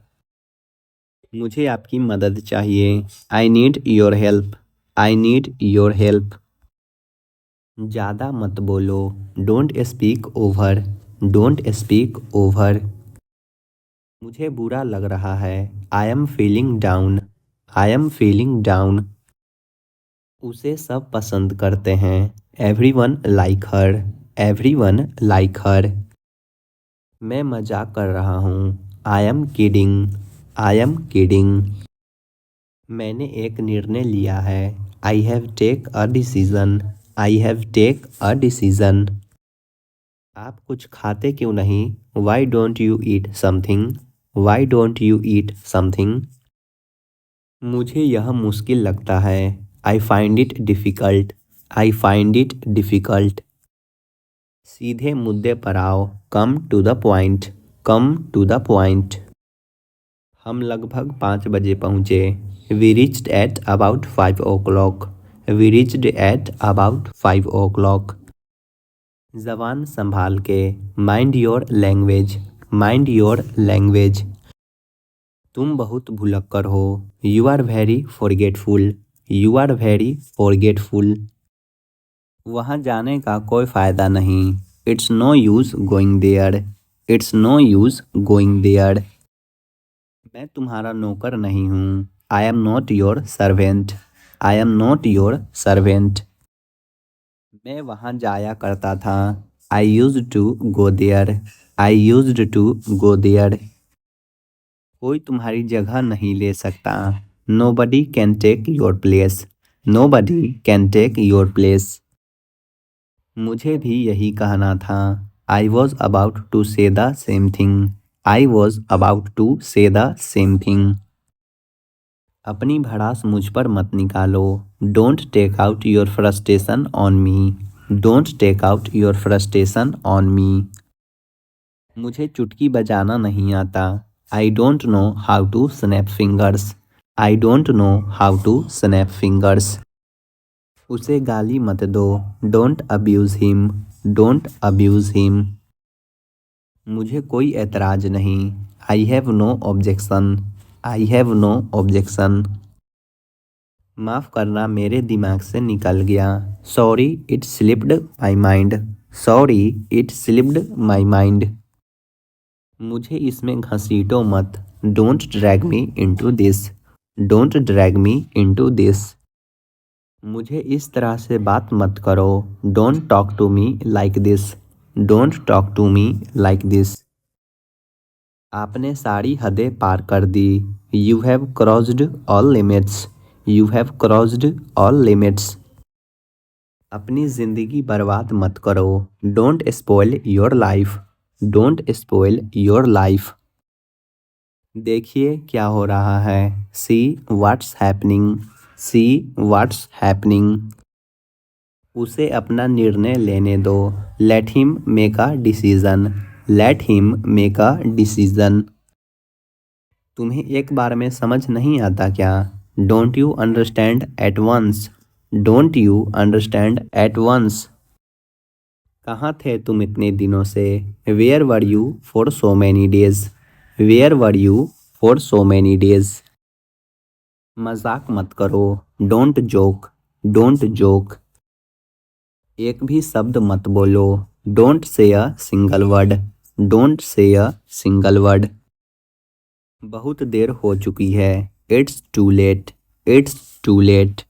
मुझे आपकी मदद चाहिए। I need your help. I need your help. ज़्यादा मत बोलो। Don't speak over. Don't speak over. मुझे बुरा लग रहा है। I am feeling down. I am feeling down. उसे सब पसंद करते हैं। Everyone like her. Everyone like her. मैं मजाक कर रहा हूँ। I am kidding. I am kidding. मैंने एक निर्णय लिया है। I have take a decision. I have take a decision. आप कुछ खाते क्यों नहीं? Why don't you eat something? Why don't you eat something? मुझे यह मुश्किल लगता है। I find it difficult. I find it difficult. सीधे मुद्दे पर आओ। Come to the point. Come to the point. हम लगभग 5 बजे पहुँचे। We reached at about 5 o'clock। We reached at about 5 o'clock। ज़बान संभाल के। Mind your language. Mind your language. तुम बहुत भुलक्कड़ हो। You are very forgetful. You are very forgetful. वहाँ जाने का कोई फ़ायदा नहीं। It's no use going there. It's no use going there. मैं तुम्हारा नौकर नहीं हूँ। I am not your servant. I am not your servant. मैं वहाँ जाया करता था। I use to go there. I use to go there. कोई तुम्हारी जगह नहीं ले सकता। Nobody can take your place. Nobody can take your place. मुझे भी यही कहना था। I was about to say the same thing. I was about to say the same thing. अपनी भड़ास मुझ पर मत निकालो। Don't take out your frustration on me. Don't take out your frustration on me. मुझे चुटकी बजाना नहीं आता। I don't know how to snap fingers. I don't know how to snap fingers. उसे गाली मत दो। Don't abuse him. Don't abuse him. मुझे कोई एतराज़ नहीं। I have no objection. I have no objection. माफ़ करना मेरे दिमाग से निकल गया। Sorry it slipped my mind. Sorry it slipped my mind. मुझे इसमें घसीटो मत। Don't drag me into this. Don't drag me into this. मुझे इस तरह से बात मत करो। Don't talk to me like this. Don't talk to me like this. आपने सारी हदें पार कर दी। You have crossed all limits. You have crossed all limits. अपनी ज़िंदगी बर्बाद मत करो। Don't spoil your life. Don't spoil your life. देखिए क्या हो रहा है। See what's happening. See what's happening. उसे अपना निर्णय लेने दो। Let him make a decision. Let him make a decision. तुम्हें एक बार में समझ नहीं आता क्या? Don't you understand at once. Don't you understand at once. कहाँ थे तुम इतने दिनों से? Where were you for so many days. Where were you for so many days. मजाक मत करो। Don't joke. Don't joke. एक भी शब्द मत बोलो। Don't say a single word. Don't say a single word. बहुत देर हो चुकी है। It's too late. It's too late.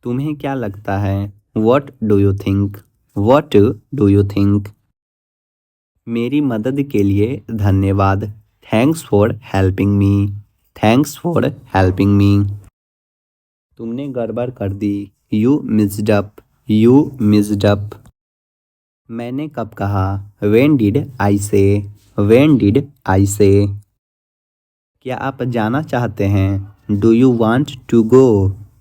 तुम्हें क्या लगता है? What do you think? What do you think? मेरी मदद के लिए धन्यवाद। Thanks for helping me. Thanks for helping me. तुमने गड़बड़ कर दी। You missed up. You missed up. मैंने कब कहा? व्हेन डिड आई से? व्हेन डिड आई से? क्या आप जाना चाहते हैं? Do you want to go?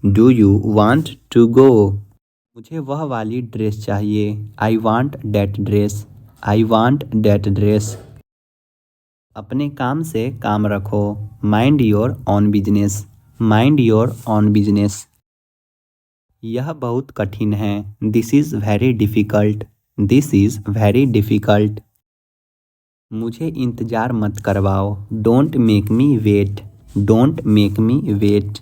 Do you want to go? मुझे वह वाली ड्रेस चाहिए। I want that dress. I want that dress. अपने काम से काम रखो। Mind your own business. Mind your own business. यह बहुत कठिन है। This is very difficult. This is very difficult. मुझे इंतज़ार मत करवाओ। Don't make me wait. Don't make me wait.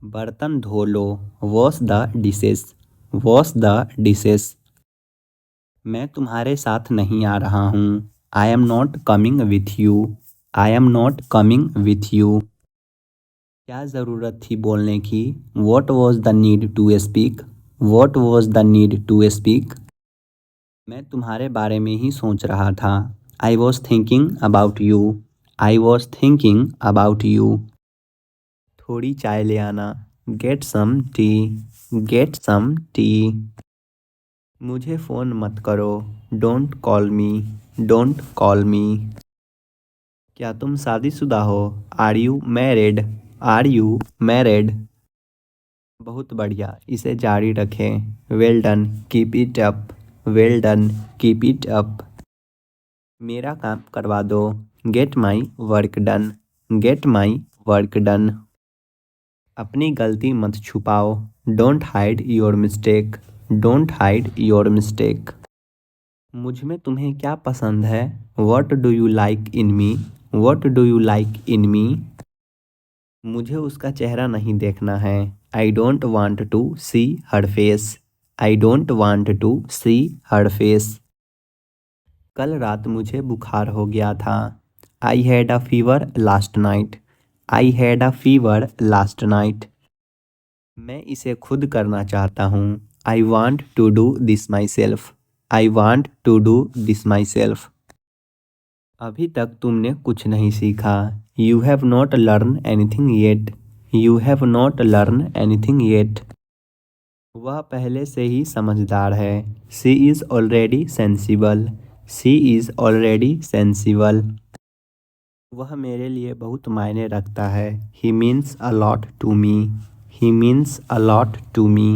बर्तन धो लो। Wash the dishes. Wash the dishes. मैं तुम्हारे साथ नहीं आ रहा हूँ। I am not coming with you. I am not coming with you. क्या ज़रूरत थी बोलने की? What was the need to speak? What was the need to speak? मैं तुम्हारे बारे में ही सोच रहा था। I was thinking about you. I was thinking about you. थोड़ी चाय ले आना। Get some tea. Get some tea. मुझे फ़ोन मत करो। Don't call me. Don't call me. क्या तुम शादीशुदा हो? Are you married? Are you married? बहुत बढ़िया, इसे जारी रखें। Well done, keep it up. Well done, keep it up. मेरा काम करवा दो। Get my work done. Get my work done. अपनी गलती मत छुपाओ। Don't hide your mistake. Don't hide your mistake. मुझ में तुम्हें क्या पसंद है? What do you like in me? What do you like in me? मुझे उसका चेहरा नहीं देखना है। I don't want to see her face. I don't want to see her face. कल रात मुझे बुखार हो गया था। I had a fever last night. I had a fever last night. मैं इसे खुद करना चाहता हूँ। I want to do this myself. I want to do this myself. अभी तक तुमने कुछ नहीं सीखा। You have not learn anything yet. You have not learn anything yet. वह पहले से ही समझदार है। She is already sensible. She is already sensible. वह मेरे लिए बहुत मायने रखता है। He means a lot to me. He means a lot to me.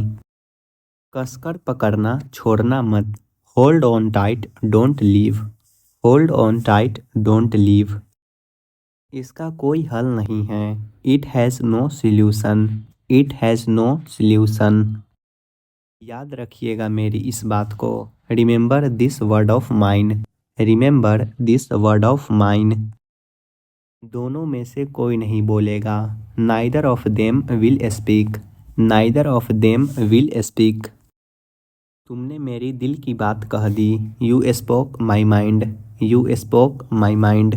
कसकर पकड़ना, छोड़ना मत। Hold on tight, don't leave. Hold on tight, don't leave. इसका कोई हल नहीं है। It has no solution. It has no solution. याद रखिएगा मेरी इस बात को। Remember this word of mine. Remember this word of mine. दोनों में से कोई नहीं बोलेगा। Neither of them will speak. Neither of them will speak. तुमने मेरी दिल की बात कह दी। You spoke my mind. You spoke my mind.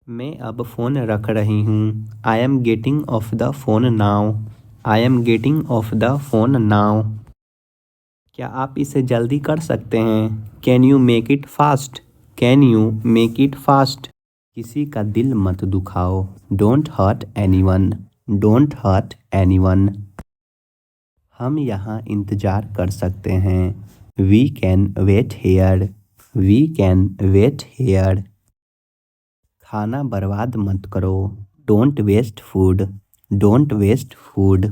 मैं अब फ़ोन रख रही हूँ। I am getting off the phone now. I am getting off the phone now. क्या आप इसे जल्दी कर सकते हैं? Can you make it fast? Can you make it fast? किसी का दिल मत दुखाओ। Don't hurt anyone. Don't hurt anyone. हम यहाँ इंतज़ार कर सकते हैं। We can wait here. We can wait here. खाना बर्बाद मत करो। Don't waste food. Don't waste food.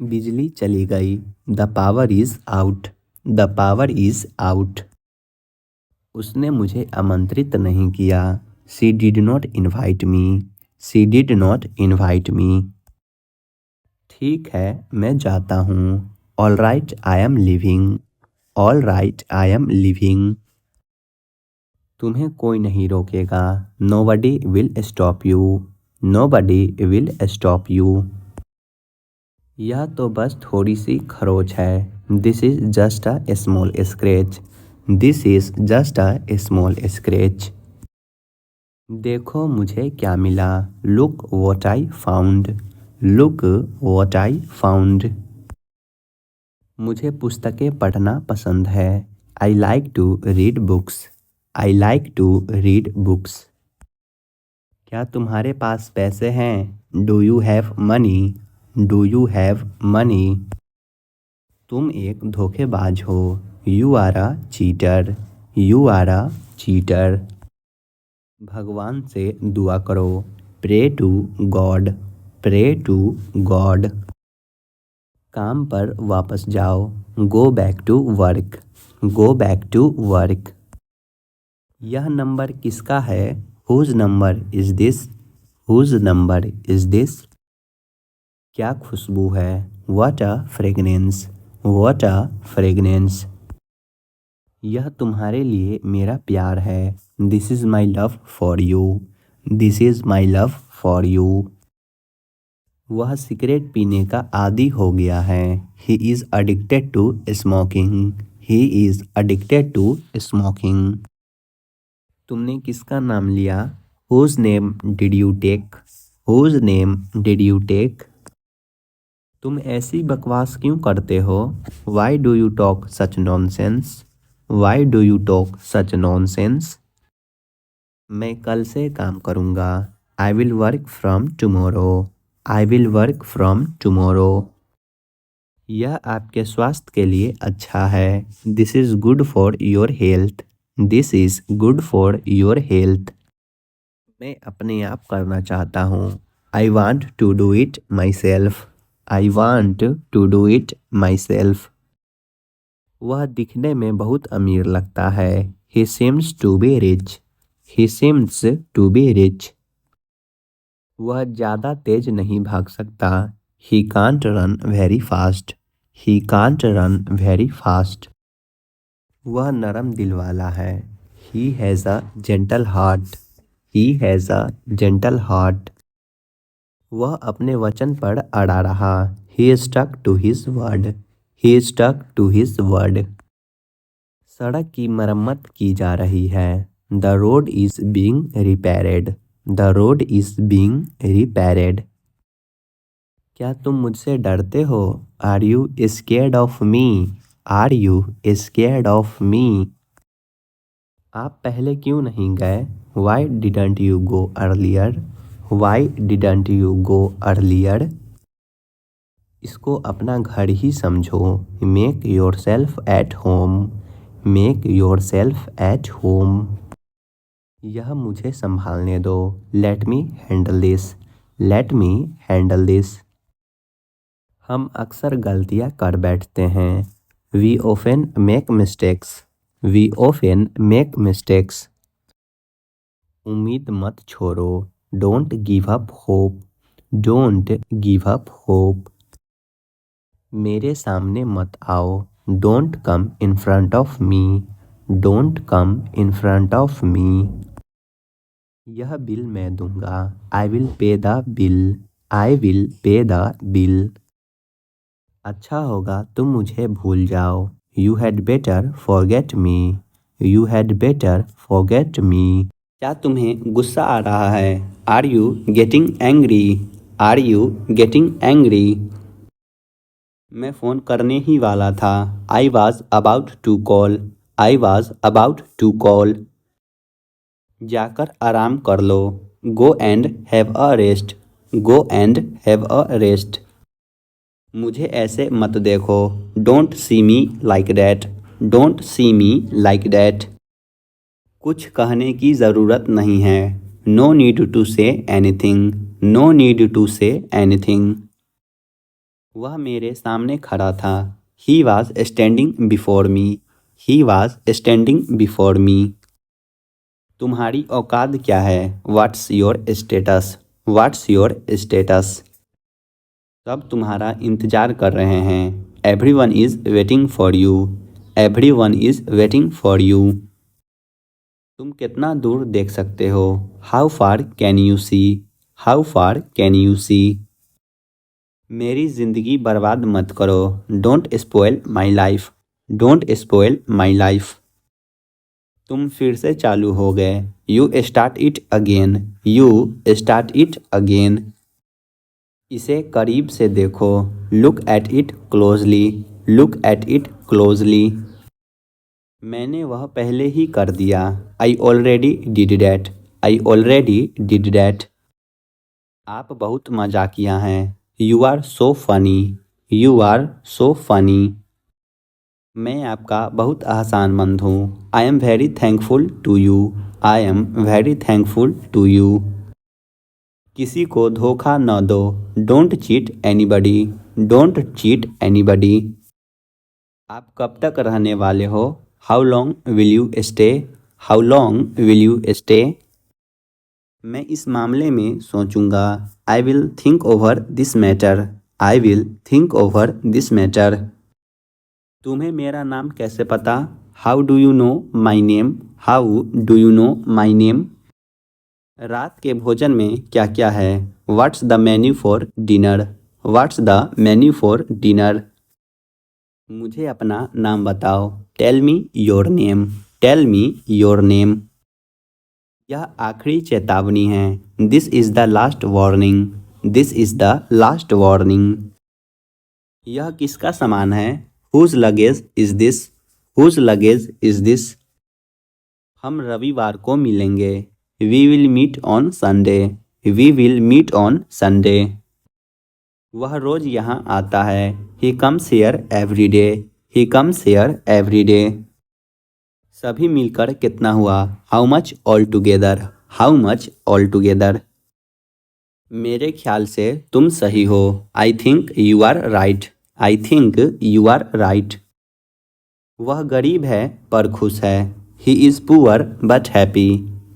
बिजली चली गई। The power is out. The power is out. उसने मुझे आमंत्रित नहीं किया। She did not invite me. She did not invite me. ठीक है, मैं जाता हूँ। All right, I am living. All right, I am living. तुम्हें कोई नहीं रोकेगा। Nobody will stop you. Nobody will stop you. यह तो बस थोड़ी सी खरोच है। This is just a small scratch. This is just a small scratch. देखो मुझे क्या मिला। Look what I found. Look what I found. मुझे पुस्तकें पढ़ना पसंद है। I like to read books. I like to read books. क्या तुम्हारे पास पैसे हैं? Do you have money? Do you have money? तुम एक धोखेबाज हो। You are a cheater. You are a cheater. भगवान से दुआ करो। Pray to God. Pray to God. काम पर वापस जाओ। Go back to work. Go back to work. यह नंबर किसका है? Whose number is this? Whose number is this? क्या खुशबू है? What a fragrance. What a fragrance. यह तुम्हारे लिए मेरा प्यार है। This is my love for you. This is my love for you. वह सिगरेट पीने का आदी हो गया है। He is addicted to smoking. He is addicted to smoking. तुमने किसका नाम लिया? Whose name did you take? Whose name did you take? तुम ऐसी बकवास क्यों करते हो? Why do you talk such nonsense? Why do you talk such nonsense? मैं कल से काम करूँगा। I will work from tomorrow. I will work from tomorrow. यह आपके स्वास्थ्य के लिए अच्छा है। This is good for your health. This is good for your health. मैं अपने आप करना चाहता हूँ। I want to do it myself. I want to do it myself. वह दिखने में बहुत अमीर लगता है। He seems to be rich. He seems to be rich. वह ज़्यादा तेज नहीं भाग सकता। He can't run very fast. He can't run very fast. वह नरम दिल वाला है। He has a gentle heart. He has a gentle heart. वह अपने वचन पर अड़ा रहा। He stuck to his word. He stuck to his word. सड़क की मरम्मत की जा रही है। The road is being repaired. The road is being repaired. क्या तुम मुझसे डरते हो? Are you scared of me? Are you scared of me? आप पहले क्यों नहीं गए? Why didn't you go earlier? Why didn't you go earlier? इसको अपना घर ही समझो। Make yourself at home. Make yourself at home. यह मुझे संभालने दो। Let me handle this. Let me handle this. हम अक्सर गलतियाँ कर बैठते हैं। We often make mistakes. We often make mistakes. उम्मीद मत छोड़ो। Don't give up hope. Don't give up hope. मेरे सामने मत आओ। Don't come in front of me. Don't come in front of me. यह बिल मैं दूंगा। I will pay the bill. I will pay the bill. अच्छा होगा तुम मुझे भूल जाओ। You had better forget me. You had better forget me. क्या तुम्हें गुस्सा आ रहा है? Are you getting angry? Are you getting angry? मैं फ़ोन करने ही वाला था। I was about to call. I was about to call. जाकर आराम कर लो। Go and have a rest. Go and have a rest. मुझे ऐसे मत देखो। Don't see me like that. Don't see me like that. कुछ कहने की ज़रूरत नहीं है। No need to say anything. No need to say anything. वह मेरे सामने खड़ा था। He was standing before me. He was standing before me. तुम्हारी औकात क्या है? What's your status? What's your status? सब तुम्हारा इंतज़ार कर रहे हैं। Everyone is waiting for you. Everyone is waiting for you. तुम कितना दूर देख सकते हो? How far can you see? How far can you see? मेरी ज़िंदगी बर्बाद मत करो। Don't spoil my life. Don't spoil my life. तुम फिर से चालू हो गए। You start it again. You start it again. इसे करीब से देखो। Look at it closely. Look at it closely. मैंने वह पहले ही कर दिया। I already did that. I already did that. आप बहुत मजाकिया हैं। You are so funny. You are so funny. मैं आपका बहुत एहसानमंद हूँ। I am very thankful to you. I am very thankful to you. किसी को धोखा न दो। Don't cheat anybody. Don't cheat anybody. आप कब तक रहने वाले हो? How long will you stay? How long will you stay? मैं इस मामले में सोचूंगा। I will think over this matter. I will think over this matter. तुम्हें मेरा नाम कैसे पता? How do you know my name? How do you know my name? रात के भोजन में क्या क्या है? What's the menu for dinner? What's the menu for dinner? मुझे अपना नाम बताओ। Tell me your name. Tell me your name. यह आखिरी चेतावनी है। This is the last warning. This is the last warning. यह किसका सामान है? Whose luggage is this? Whose luggage is this? हम रविवार को मिलेंगे। We will meet on Sunday. We will meet on Sunday. वह रोज यहाँ आता है। He comes here every day. He comes here every day. सभी मिलकर कितना हुआ? How much all together? How much all together? मेरे ख्याल से तुम सही हो। I think you are right. I think you are right. वह गरीब है पर खुश है। He is poor but happy.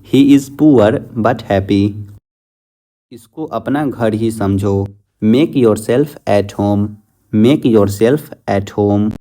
He is poor but happy. इसको अपना घर ही समझो। Make yourself at home. Make yourself at home.